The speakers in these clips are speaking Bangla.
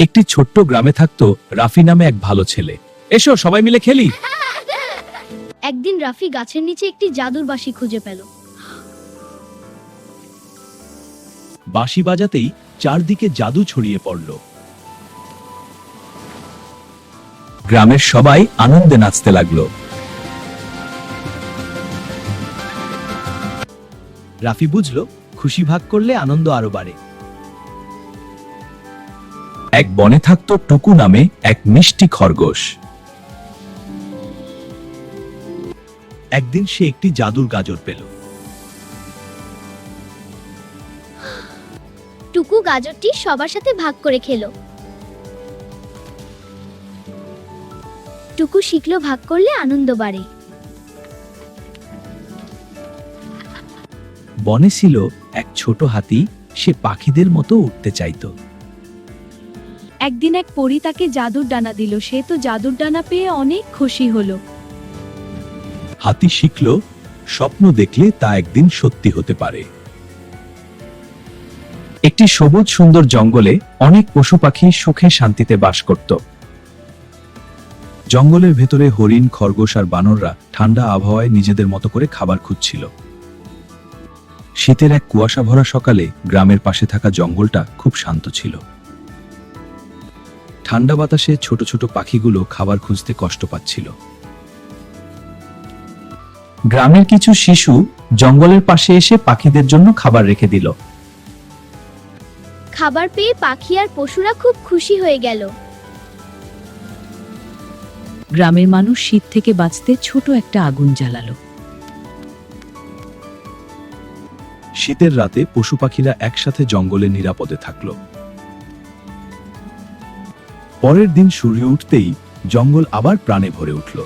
একটি ছোট্ট গ্রামে থাকতো রাফি নামে এক ভালো ছেলে। এসো সবাই মিলে খেলি। একদিন রাফি গাছের নিচে একটি জাদুর বাঁশি খুঁজে পেল। বাঁশি বাজাতেই চারদিকে জাদু ছড়িয়ে পড়ল। গ্রামের সবাই আনন্দে নাচতে লাগলো। রাফি বুঝল, খুশি ভাগ করলে আনন্দ আরো বাড়ে। এক বনে থাকতো টুকু নামে এক মিষ্টি খরগোশ। একদিন সে একটি জাদুর গাজর পেল। টুকু গাজরটি সবার সাথে ভাগ করে খেলো। টুকু শিখলো ভাগ করলে আনন্দ বাড়ে। বনে ছিল এক ছোট হাতি, সে পাখিদের মতো উঠতে চাইতো। একদিন এক পরী তাকে জাদুর ডানা দিল, সে তো জাদুর ডানা পেয়ে অনেক খুশি হলো। হাতি শিখল, স্বপ্ন দেখলে তা একদিন সত্যি হতে পারে। একটি সবুজ সুন্দর জঙ্গলে অনেক পশু পাখি সুখে শান্তিতে বাস করত। জঙ্গলের ভেতরে হরিণ, খরগোশ আর বানররা ঠান্ডা আবহাওয়ায় নিজেদের মতো করে খাবার খুঁজছিল। শীতের এক কুয়াশা ভরা সকালে গ্রামের পাশে থাকা জঙ্গলটা খুব শান্ত ছিল। ঠান্ডা বাতাসে ছোট ছোট পাখিগুলো খাবার খুঁজতে কষ্ট পাচ্ছিল। গ্রামের কিছু শিশু জঙ্গলের পাশে এসে পাখিদের জন্য খাবার রেখে দিল। খাবার পেয়ে পাখি আর পশুরা খুব খুশি হয়ে গেল। গ্রামের মানুষ শীত থেকে বাঁচতে ছোট একটা আগুন জ্বালালো। শীতের রাতে পশু পাখিরা একসাথে জঙ্গলে নিরাপদে থাকল। পরের দিন সূর্য উঠতেই জঙ্গল আবার প্রাণে ভরে উঠল।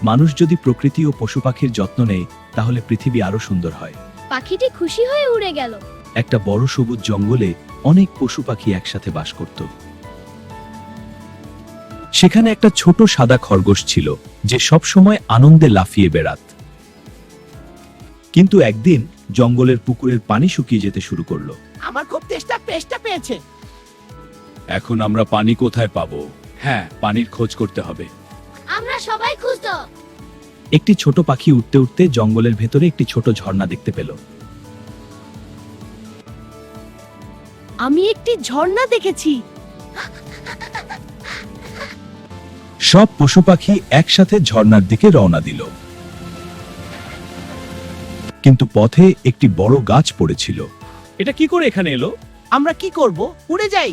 মানুষ যদি প্রকৃতি ও পশু পাখির যত্ন নেয়, তাহলে পৃথিবী আরো সুন্দর হয়। পাখিটি খুশি হয়ে উড়ে গেল। একটা বড় সবুজ জঙ্গলে অনেক পশু পাখি একসাথে বাস করত। সেখানে একটা ছোট সাদা খরগোশ ছিল, যে সব সময় আনন্দে লাফিয়ে বেড়াত। কিন্তু একদিন জঙ্গলের পুকুরের পানি শুকিয়ে যেতে শুরু করলো। আমার খুব তেষ্টা পেয়েছে। এখন আমরা পানি কোথায় পাবো? হ্যাঁ, পানির খোঁজ করতে হবে। আমরা সবাই খুঁজতো। একটি ছোট পাখি উঠতে উঠতে জঙ্গলের ভেতরে একটি ছোট ঝর্ণা দেখতে পেল। আমি একটি ঝর্ণা দেখেছি। সব পশু পাখি একসাথে ঝর্ণার দিকে রওনা দিল। কিন্তু পথে একটি বড় গাছ পড়েছিল। এটা কি করে এখানে এলো? আমরা কি করব? উড়ে যাই।